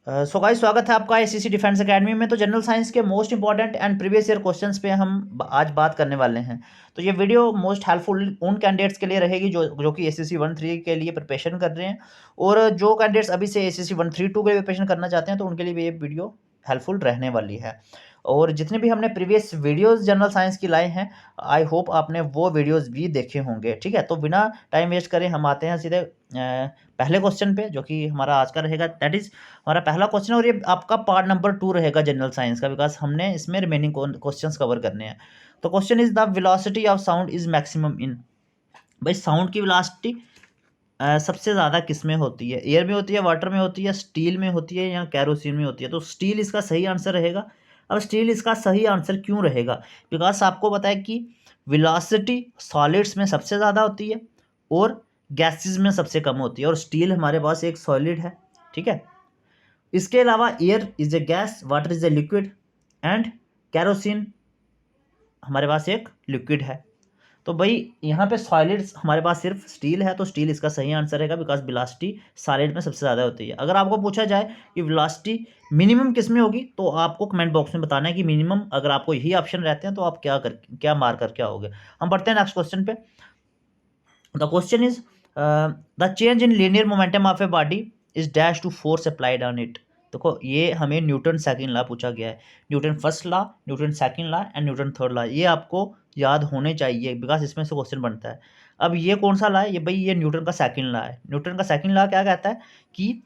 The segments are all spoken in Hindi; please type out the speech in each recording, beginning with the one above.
सो गाइस, स्वागत है आपका आईसीसी डिफेंस एकेडमी में। तो जनरल साइंस के most important and previous year questions पे हम आज बात करने वाले हैं। तो ये वीडियो मोस्ट हेल्पफुल उन कैंडिडेट्स के लिए रहेगी जो कि एसएससी 1-3 के लिए प्रिपरेशन कर रहे हैं, और जो कैंडिडेट्स अभी से एसएससी 1-3-2 के लिए प्रिपरेशन करना चाहते हैं तो उनके लिए भी ये वीडियो हेल्पफुल रहने वाली है। और जितने भी हमने प्रीवियस वीडियोस जनरल साइंस की लाए हैं, आई होप आपने वो वीडियोस भी देखे होंगे। ठीक है, तो बिना टाइम वेस्ट करें हम आते हैं सीधे पहले क्वेश्चन पे, जो कि हमारा आज का रहेगा। दैट इज हमारा पहला क्वेश्चन, और ये आपका पार्ट नंबर 2 रहेगा जनरल साइंस का, बिकॉज हमने इसमें रिमेनिंग क्वेश्चंस कवर करने हैं। तो question is the velocity of sound is maximum in. भाई, साउंड की वेलोसिटी सबसे ज़्यादा किस में होती है? एयर में होती है, वाटर में होती है, स्टील में होती है, या कैरोसिन में होती है? तो स्टील इसका सही आंसर रहेगा। अब स्टील इसका सही आंसर क्यों रहेगा? बिकॉज आपको पता है कि वेलोसिटी सॉलिड्स में सबसे ज़्यादा होती है और गैसेस में सबसे कम होती है, और स्टील हमारे पास एक सॉलिड है। ठीक है, इसके अलावा air is a gas, water is a liquid, and kerosene हमारे पास एक लिक्विड है। तो भाई यहाँ पे सॉलिड्स हमारे पास सिर्फ स्टील है, तो स्टील इसका सही आंसर रहेगा, बिकॉज वेलोसिटी सॉलिड में सबसे ज़्यादा होती है। अगर आपको पूछा जाए कि वेलोसिटी मिनिमम किस में होगी, तो आपको कमेंट बॉक्स में बताना है कि मिनिमम अगर आपको यही ऑप्शन रहते हैं तो आप क्या मार करके आओगे। हम बढ़ते हैं नेक्स्ट क्वेश्चन पे। The question is the change in linear momentum of a body is dash to force applied on it. देखो, ये हमें न्यूटन सेकंड लॉ पूछा गया है। Newton first law, Newton second law and Newton third law, ये आपको याद होने चाहिए, बिकॉज इसमें से क्वेश्चन बनता है। अब ये कौन सा लॉ है? ये भाई ये न्यूटन का सेकंड लॉ है। न्यूटन का सेकंड लॉ क्या कहता है कि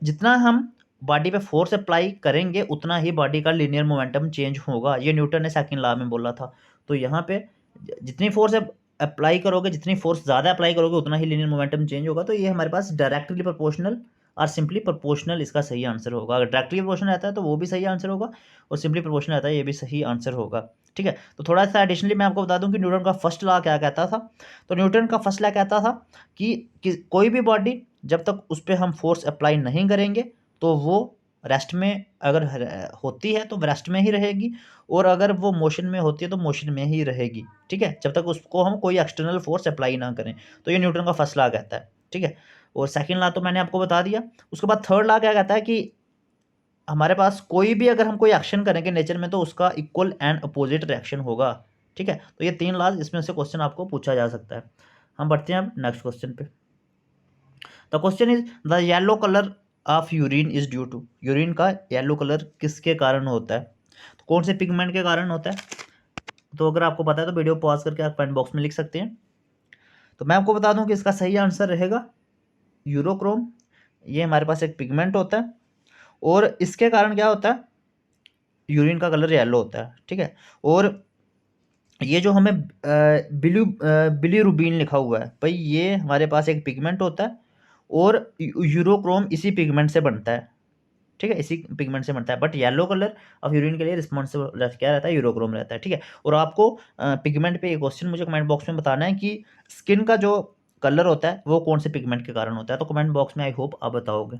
जितना हम बॉडी पे फोर्स अप्लाई करेंगे उतना ही बॉडी का लीनियर मोमेंटम चेंज होगा। ये न्यूटन ने सेकंड लॉ में बोला था। तो यहाँ पे जितनी फोर्स अप्लाई करोगे, जितनी फोर्स ज़्यादा अप्लाई करोगे उतना ही लीनियर मोमेंटम चेंज होगा। तो ये हमारे पास डायरेक्टली प्रोपोर्शनल और सिंपली प्रोपोर्शनल इसका सही आंसर होगा। अगर डायरेक्टली प्रोपोर्शनल रहता है तो वो भी सही आंसर होगा, और सिंपली प्रोपोर्शनल रहता है ये भी सही आंसर होगा। ठीक है, तो थोड़ा सा एडिशनली मैं आपको बता दूं कि न्यूटन का फर्स्ट लॉ क्या कहता था। तो न्यूटन का फर्स्ट लॉ कहता था कि कोई भी बॉडी जब तक उस पर हम फोर्स अप्लाई नहीं करेंगे तो वो रेस्ट में अगर होती है तो रेस्ट में ही रहेगी, और अगर वो मोशन में होती है तो मोशन में ही रहेगी। ठीक है, जब तक उसको हम कोई एक्सटर्नल फोर्स अप्लाई ना करें। तो ये न्यूटन का फर्स्ट लॉ कहता है। ठीक है, और सेकंड लॉ तो मैंने आपको बता दिया। उसके बाद थर्ड लॉ क्या कहता है कि हमारे पास कोई भी अगर हम कोई एक्शन करेंगे नेचर में तो उसका इक्वल एंड अपोजिट रिएक्शन होगा। ठीक है, तो ये तीन लॉज इसमें से क्वेश्चन आपको पूछा जा सकता है। हम बढ़ते हैं अब नेक्स्ट क्वेश्चन पे। The question is the yellow colour of urine is due to. Urine का येलो कलर किसके कारण होता है? तो कौन से पिगमेंट के कारण होता है? तो अगर आपको पता है तो वीडियो पॉज करके आप कमेंट बॉक्स में लिख सकते हैं। तो मैं आपको बता दूं कि इसका सही आंसर रहेगा यूरोक्रोम। ये हमारे पास एक पिगमेंट होता है, और इसके कारण क्या होता है, यूरिन का कलर येलो होता है। ठीक है, और ये जो हमें बिलीरुबिन लिखा हुआ है भाई, ये हमारे पास एक पिगमेंट होता है, और यूरोक्रोम इसी पिगमेंट से बनता है। ठीक है, इसी पिगमेंट से बनता है, but yellow colour of urine के लिए रिस्पॉन्सिबल क्या रहता है? यूरोक्रोम रहता है। ठीक है, और आपको पिगमेंट पे एक क्वेश्चन मुझे कमेंट बॉक्स में बताना है कि स्किन का जो कलर होता है वो कौन से पिगमेंट के कारण होता है। तो कमेंट बॉक्स में आई होप आप बताओगे।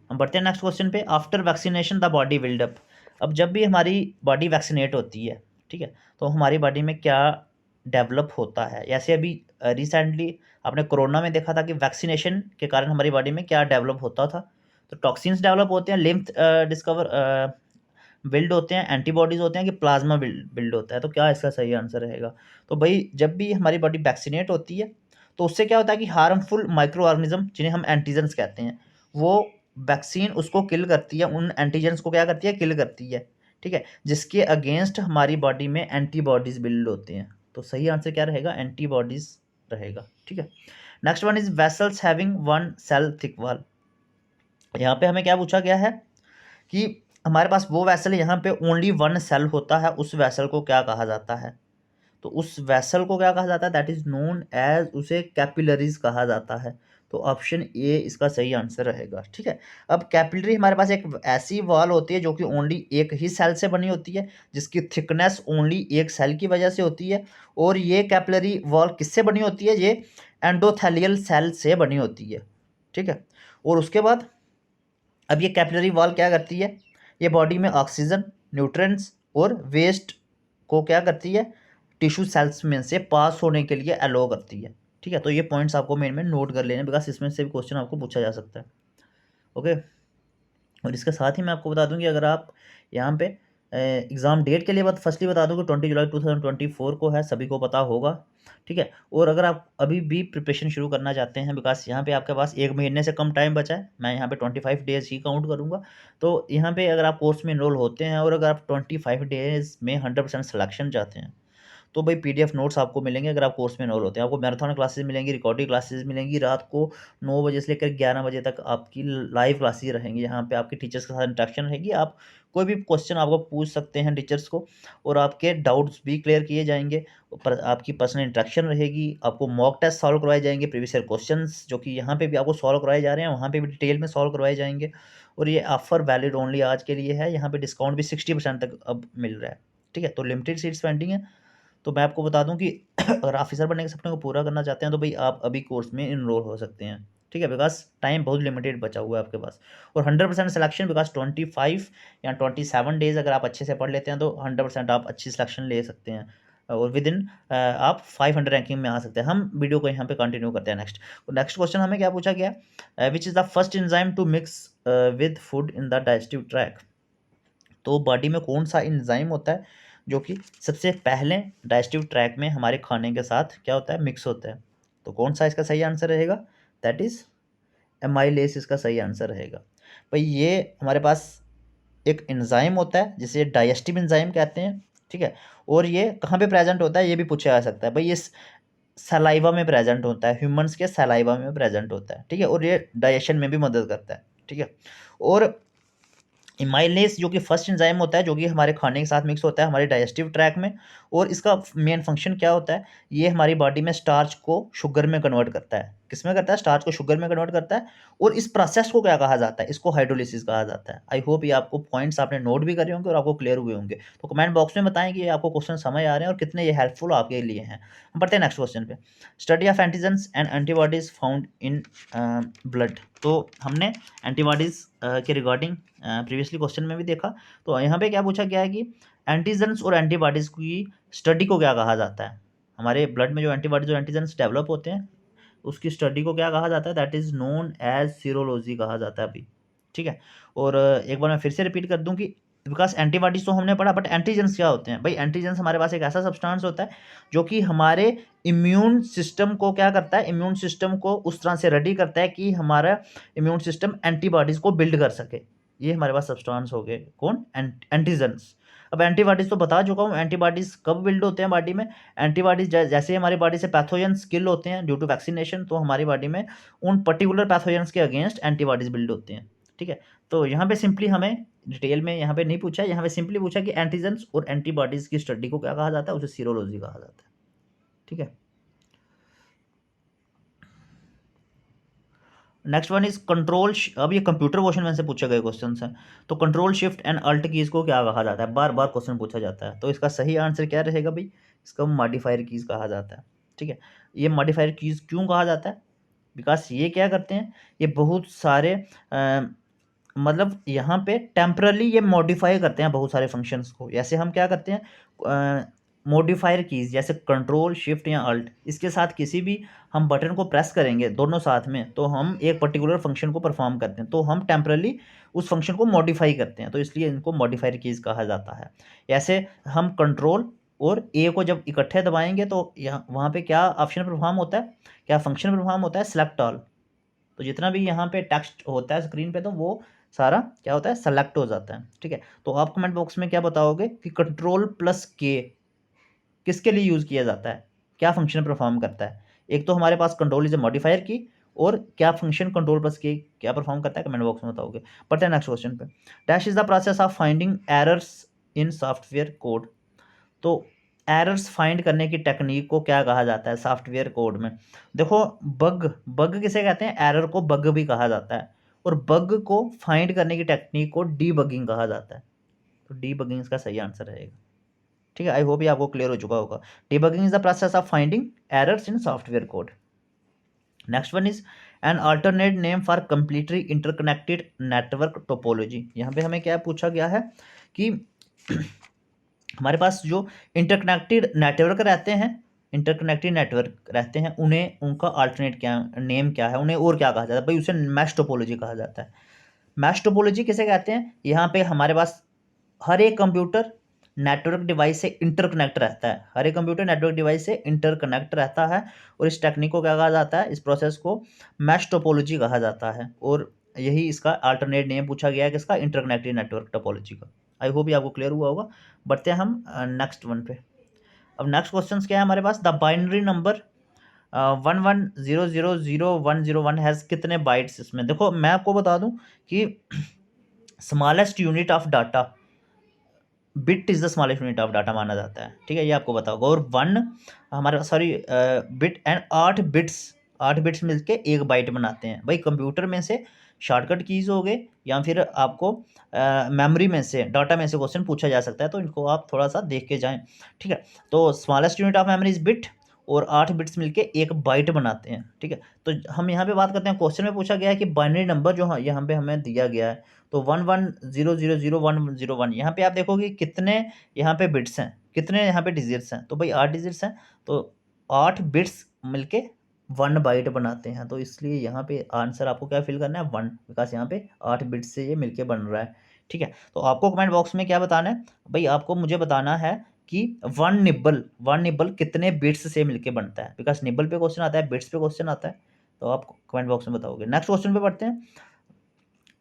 हम बढ़ते हैं नेक्स्ट क्वेश्चन पे। After vaccination the body build up. अब जब भी हमारी बॉडी वैक्सीनेट होती है, ठीक है, तो हमारी बॉडी में क्या डेवलप होता है? जैसे अभी रिसेंटली आपने कोरोना में देखा था कि वैक्सीनेशन के कारण हमारी बॉडी में क्या डेवलप होता था। तो टॉक्सिन्स डेवलप होते हैं, लिम्फ डिस्कवर बिल्ड होते हैं, एंटीबॉडीज़ होते हैं, कि प्लाज्मा बिल्ड होता है। तो क्या इसका सही आंसर रहेगा? तो भाई, जब भी हमारी बॉडी वैक्सीनेट होती है तो उससे क्या होता है कि हार्मफुल माइक्रो ऑर्गेनिज्म, जिन्हें हम एंटीजन्स कहते हैं, वो वैक्सीन उसको किल करती है, उन एंटीजन्स को क्या करती है? किल करती है। ठीक है, जिसके अगेंस्ट हमारी बॉडी में एंटीबॉडीज़ बिल्ड होते हैं। तो सही आंसर क्या रहेगा? एंटीबॉडीज़ रहेगा। ठीक है, next one is vessels having one cell thick wall. यहाँ पे हमें क्या पूछा गया है कि हमारे पास वो वेसल यहाँ पे ओनली वन सेल होता है, उस वेसल को क्या कहा जाता है? तो उस वेसल को क्या कहा जाता है? दैट इज नोन एज, उसे कैपिलरीज कहा जाता है। तो ऑप्शन ए इसका सही आंसर रहेगा। ठीक है, अब कैपिलरी हमारे पास एक ऐसी वॉल होती है जो कि ओनली एक ही सेल से बनी होती है, जिसकी थिकनेस ओनली एक सेल की वजह से होती है। और ये कैपिलरी वॉल किससे बनी होती है? ये एंडोथेलियल सेल से बनी होती है। ठीक है, और उसके बाद अब ये कैपिलरी वॉल क्या करती है? ये बॉडी में ऑक्सीजन, न्यूट्रिएंट्स और वेस्ट को क्या करती है? टिश्यू सेल्स में से पास होने के लिए अलो करती है। ठीक है, तो ये पॉइंट्स आपको मेन में नोट कर लेने, बिकॉज इसमें से भी क्वेश्चन आपको पूछा जा सकता है। ओके, और इसके साथ ही मैं आपको बता दूं कि अगर आप यहाँ पे एग्ज़ाम डेट के लिए फर्स्टली बता दूं कि 20 जुलाई 2024 को है, सभी को पता होगा। ठीक है, और अगर आप अभी भी प्रिपरेशन शुरू करना चाहते हैं, बिकॉज यहाँ पे आपके पास 1 महीने से कम टाइम बचा है, मैं यहाँ पे 25 डेज़ ही काउंट करूँगा। तो यहाँ पे अगर आप कोर्स में इनरोल होते हैं और अगर आप 25 डेज़ में 100% सिलेक्शन चाहते हैं, तो भाई पीडीएफ नोट्स आपको मिलेंगे अगर आप कोर्स में इनरोल होते हैं। आपको मैराथन क्लासेस मिलेंगी, रिकॉर्डिंग क्लासेस मिलेंगी, रात को 9 बजे से लेकर 11 बजे तक आपकी लाइव क्लासेस रहेंगी। यहाँ पे आपके टीचर्स के साथ इंटरेक्शन रहेगी, आप कोई भी क्वेश्चन आपको पूछ सकते हैं टीचर्स को, और आपके डाउट्स भी क्लियर किए जाएंगे। आपकी पर्सनल इंटरेक्शन रहेगी, आपको मॉक टेस्ट सॉल्व करवाए जाएंगे, प्रीवियस ईयर क्वेश्चन जो कि यहाँ पे भी आपको सॉल्व करवाए जा रहे हैं, वहाँ पे भी डिटेल में सॉल्व करवाए जाएंगे। और ये ऑफर वैलिड ओनली आज के लिए है, यहाँ पे डिस्काउंट भी 60% तक अब मिल रहा है। ठीक है, तो लिमिटेड सीट्स पेंडिंग है। तो मैं आपको बता दूं कि अगर ऑफिसर बनने के सपने को पूरा करना चाहते हैं तो भाई आप अभी कोर्स में इनरोल हो सकते हैं। ठीक है, बिकॉज टाइम बहुत लिमिटेड बचा हुआ है आपके पास, और 100% सिलेक्शन, बिकॉज 25 या 27 डेज अगर आप अच्छे से पढ़ लेते हैं तो 100% आप अच्छी सिलेक्शन ले सकते हैं, और विद इन आप 500 रैंकिंग में आ सकते हैं। हम वीडियो को यहाँ पे कंटिन्यू करते हैं। नेक्स्ट क्वेश्चन हमें क्या पूछा गया, which is the first enzyme to mix with food in the digestive tract. तो बॉडी में कौन सा एंजाइम होता है जो कि सबसे पहले डाइजेस्टिव ट्रैक में हमारे खाने के साथ क्या होता है, मिक्स होता है। तो कौन सा इसका सही आंसर रहेगा, दैट इज़ एमाइलेस इसका सही आंसर रहेगा। भाई ये हमारे पास एक एंजाइम होता है जिसे डाइजेस्टिव एंजाइम कहते हैं। ठीक है, और ये कहाँ पे प्रेजेंट होता है ये भी पूछा जा सकता है। भाई ये सलाइवा में प्रेजेंट होता है, ह्यूमंस के सलाइवा में प्रेजेंट होता है। ठीक है, और ये डाइजेशन में भी मदद करता है। ठीक है, और इमाइलेस जो कि फर्स्ट एंजाइम होता है जो कि हमारे खाने के साथ मिक्स होता है हमारे डाइजेस्टिव ट्रैक में, और इसका मेन फंक्शन क्या होता है, ये हमारी बॉडी में स्टार्च को शुगर में कन्वर्ट करता है। किस में करता है, स्टार्च को शुगर में कन्वर्ट करता है। और इस प्रोसेस को क्या कहा जाता है, इसको हाइड्रोलिसिस कहा जाता है। आई होप ये आपको पॉइंट्स आपने नोट भी करे होंगे और आपको क्लियर हुए होंगे। तो कमेंट बॉक्स में बताएं कि ये आपको क्वेश्चन समझ आ रहे हैं और कितने ये हेल्पफुल आपके लिए हैं। हम बढ़ते हैं नेक्स्ट क्वेश्चन पे, study of antigens and antibodies found in blood. तो हमने एंटीबॉडीज़ के रिगार्डिंग प्रीवियसली क्वेश्चन में भी देखा। तो यहाँ पे क्या पूछा गया है कि एंटीजेंस और एंटीबॉडीज़ की स्टडी को क्या कहा जाता है। हमारे ब्लड में जो एंटीबॉडीज और एंटीजेंस डेवलप होते हैं उसकी स्टडी को क्या कहा जाता है, that is known as serology कहा जाता है अभी। ठीक है, और एक बार मैं फिर से रिपीट कर दूं कि बिकॉज एंटीबॉडीज तो हमने पढ़ा, बट एंटीजेंस क्या होते हैं। भाई एंटीजेंस हमारे पास एक ऐसा सब्सटेंस होता है जो कि हमारे इम्यून सिस्टम को क्या करता है, इम्यून सिस्टम को उस तरह से रेडी करता है कि हमारा इम्यून सिस्टम एंटीबॉडीज़ को बिल्ड कर सके। ये हमारे पास सब्सटेंस हो गए कौन, एंटीजेंस। अब एंटीबॉडीज़ तो बता चुका हूँ, एंटीबॉडीज़ कब बिल्ड होते हैं बॉडी में, एंटीबॉडीज़ जैसे ही हमारी बॉडी से पैथोजेंस किल होते हैं ड्यू टू वैक्सीनेशन, तो हमारी बॉडी में उन पर्टिकुलर पैथोजेंस के अगेंस्ट एंटीबॉडीज़ बिल्ड होते हैं। ठीक है, तो यहाँ पे सिंपली हमें डिटेल में यहाँ पे नहीं पूछा है, यहाँ पे सिंपली पूछा कि एंटीजेंस और एंटीबॉडीज़ की स्टडी को क्या कहा जाता है, उसे सीरोलॉजी कहा जाता है। ठीक है, नेक्स्ट वन इज कंट्रोल। अब ये कंप्यूटर क्वेश्चन में से पूछे गए क्वेश्चन हैं। तो control shift and alt keys को क्या कहा जाता है, बार बार क्वेश्चन पूछा जाता है। तो इसका सही आंसर क्या रहेगा भाई, इसका मॉडिफायर कीज़ कहा जाता है। ठीक है, ये मॉडिफायर कीज़ क्यों कहा जाता है, बिकॉज ये क्या करते हैं, ये बहुत सारे मतलब यहाँ पे टेम्परली ये मॉडिफाई करते हैं बहुत सारे फंक्शंस को। जैसे हम क्या करते हैं, मॉडिफायर कीज़ जैसे कंट्रोल शिफ्ट या अल्ट, इसके साथ किसी भी हम बटन को प्रेस करेंगे दोनों साथ में, तो हम एक पर्टिकुलर फंक्शन को परफॉर्म करते हैं, तो हम टेम्परली उस फंक्शन को मॉडिफाई करते हैं, तो इसलिए इनको मॉडिफायर कीज़ कहा जाता है। ऐसे हम कंट्रोल और ए को जब इकट्ठे दबाएंगे तो यहाँ वहाँ पे क्या ऑप्शन परफॉर्म होता है, क्या फंक्शन परफॉर्म होता है, सेलेक्ट ऑल। तो जितना भी यहाँ पे टेक्स्ट होता है स्क्रीन पे तो वो सारा क्या होता है, सेलेक्ट हो जाता है। ठीक है, तो आप कमेंट बॉक्स में क्या बताओगे कि कंट्रोल प्लस के किसके लिए यूज़ किया जाता है, क्या फंक्शन परफॉर्म करता है। एक तो हमारे पास कंट्रोल इज ए मॉडिफायर की, और क्या फंक्शन कंट्रोल प्लस के क्या परफॉर्म करता है, कमेंट बॉक्स में बताओगे। बट नेक्स्ट क्वेश्चन पे, dash is the process of finding errors in software code. तो एरर्स फाइंड करने की टेक्निक को क्या कहा जाता है सॉफ्टवेयर कोड में। देखो बग, बग किसे कहते हैं, एरर को बग भी कहा जाता है, और बग को फाइंड करने की टेक्निक को डीबगिंग कहा जाता है। तो डीबगिंग इसका सही आंसर रहेगा। ठीक है, आई होप ये आपको क्लियर हो चुका होगा। Debugging is the process of finding errors in software code. Next one is an alternate name for completely interconnected network topology. यहाँ पे हमें क्या पूछा गया है कि हमारे पास जो इंटरकनेक्टेड नेटवर्क रहते हैं, इंटरकनेक्टेड नेटवर्क रहते हैं उन्हें उनका अल्टरनेट क्या नेम क्या है, उन्हें और क्या कहा जाता है भाई, उसे मैश टोपोलॉजी कहा जाता है। मैश टोपोलॉजी किसे कहते हैं? यहाँ पे हमारे पास हर एक कंप्यूटर नेटवर्क डिवाइस से इंटरकनेक्ट रहता है, हर एक कंप्यूटर नेटवर्क डिवाइस से इंटरकनेक्ट रहता है, और इस टेक्निक को क्या कहा जाता है, इस प्रोसेस को मैश टोपोलॉजी कहा जाता है, और यही इसका अल्टरनेट नेम पूछा गया है किसका, इंटरकनेक्टेड नेटवर्क टोपोलॉजी का। आई होप ये आपको क्लियर हुआ होगा। बढ़ते हैं हम नेक्स्ट वन पे। अब नेक्स्ट क्वेश्चन क्या है हमारे पास, द बाइनरी नंबर 11000101 हैज़ कितने बाइट्स इसमें। देखो मैं आपको बता दूं कि smallest unit of data, bit is the smallest unit of data माना जाता है, ठीक है, ये आपको पता होगा। और वन हमारे सॉरी बिट एंड 8 बिट्स मिलके एक बाइट बनाते हैं। भाई कंप्यूटर में से शॉर्टकट कीज़ हो गए या फिर आपको मेमोरी में से, डाटा में से क्वेश्चन पूछा जा सकता है, तो इनको आप थोड़ा सा देख के जाएं, ठीक है। तो smallest unit of memory is bit, और 8 बिट्स मिलके एक बाइट बनाते हैं, ठीक है। तो हम यहाँ पे बात करते हैं, क्वेश्चन में पूछा गया है कि बाइनरी नंबर जो यहाँ पे हमें दिया गया है, तो 11000101, यहाँ पे आप देखोगे कितने यहाँ पे बिट्स हैं, कितने यहाँ पे डिजिट्स हैं, तो भाई 8 डिजिट्स हैं, तो 8 बिट्स मिलके 1 बाइट बनाते हैं, तो इसलिए यहाँ पे आंसर आपको क्या फिल करना है, 1, बिकॉज यहाँ पे 8 बिट्स से ये मिलके बन रहा है, ठीक है। तो आपको कमेंट बॉक्स में क्या बताना है भाई, आपको मुझे बताना है कि वन निब्बल कितने बिट्स से मिलके बनता है, बिकॉज निब्बल पे क्वेश्चन आता है, बिट्स पे क्वेश्चन आता है, तो आप कमेंट बॉक्स में बताओगे। नेक्स्ट क्वेश्चन पे पढ़ते हैं।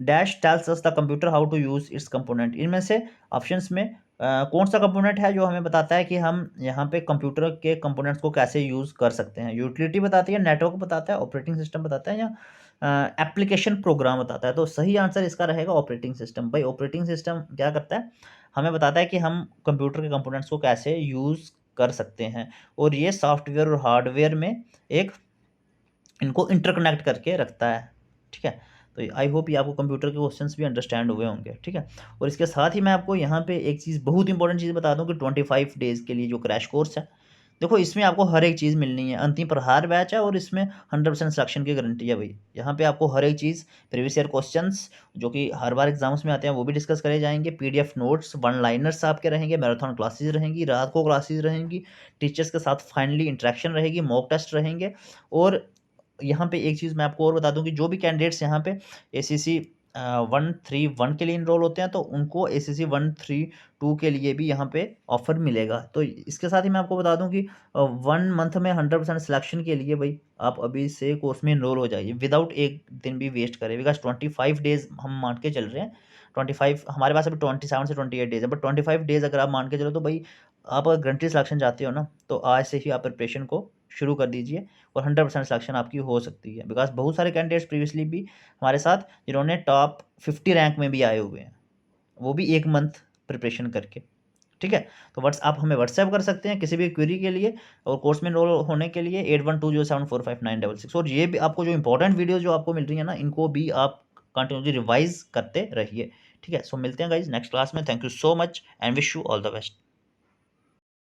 Dash tells us the computer how to use its component. इनमें से ऑप्शंस में कौन सा कंपोनेंट है जो हमें बताता है कि हम यहाँ पे कंप्यूटर के कंपोनेंट्स को कैसे यूज़ कर सकते हैं। यूटिलिटी बताती है, नेटवर्क बताता है, ऑपरेटिंग सिस्टम बताता है, या एप्लीकेशन प्रोग्राम बताता है। तो सही आंसर इसका रहेगा ऑपरेटिंग सिस्टम। भाई ऑपरेटिंग सिस्टम क्या करता है, हमें बताता है कि हम कंप्यूटर के कंपोनेंट्स को कैसे यूज़ कर सकते हैं, और ये सॉफ्टवेयर और हार्डवेयर में एक इनको इंटरकनेक्ट करके रखता है, ठीक है। तो आई होप ये आपको कंप्यूटर के क्वेश्चंस भी अंडरस्टैंड हुए होंगे, ठीक है। और इसके साथ ही मैं आपको यहाँ पे एक चीज़, बहुत इंपॉर्टेंट चीज़ बता दूँ कि 25 डेज़ के लिए जो क्रैश कोर्स है, देखो इसमें आपको हर एक चीज़ मिलनी है, अंतिम प्रहार बैच है, और इसमें 100% सिलेक्शन की गारंटी है भाई। यहाँ पे आपको हर एक चीज़, प्रीवियस ईयर क्वेश्चंस जो कि हर बार एग्जाम्स में आते हैं वो भी डिस्कस करे जाएंगे, पीडीएफ नोट्स, वन लाइनर्स आपके रहेंगे, मैराथन क्लासेज रहेंगी, रात को क्लासेज रहेंगी, टीचर्स के साथ फाइनली इंटरेक्शन रहेगी, मॉक टेस्ट रहेंगे। और यहाँ पे एक चीज़ मैं आपको और बता दूं कि जो भी कैंडिडेट्स यहाँ पे ACC 131 के लिए इनरोल होते हैं, तो उनको ACC 132 के लिए भी यहाँ पे ऑफर मिलेगा। तो इसके साथ ही मैं आपको बता दूं कि 1 मंथ में 100% सिलेक्शन के लिए भाई आप अभी से कोर्स में इनरोल हो जाइए, विदाउट एक दिन भी वेस्ट करें, बिकॉज 25 डेज़ हम मान के चल रहे हैं। 25 हमारे पास अभी 27 से 28 डेज़ है, बट 25 डेज़ अगर आप मान के चलो तो भाई आप अगर गारंटी सिलेक्शन चाहते हो ना, तो आज से ही आप प्रिपरेशन को शुरू कर दीजिए, और 100% सिलेक्शन आपकी हो सकती है। बिकॉज बहुत सारे कैंडिडेट्स प्रीवियसली भी हमारे साथ जिन्होंने टॉप 50 रैंक में भी आए हुए हैं, वो भी 1 मंथ प्रिपरेशन करके, ठीक है। तो आप हमें व्हाट्सएप कर सकते हैं किसी भी क्वेरी के लिए, और कोर्स में एनरोल होने के लिए 8120745966। और ये भी आपको जो इंपॉर्टेंट वीडियो जो आपको मिल रही है ना, इनको भी आप कंटिन्यूसली रिवाइज करते रहिए, ठीक है। सो मिलते हैं गाइज नेक्स्ट क्लास में। Thank you so much and wish you all the best.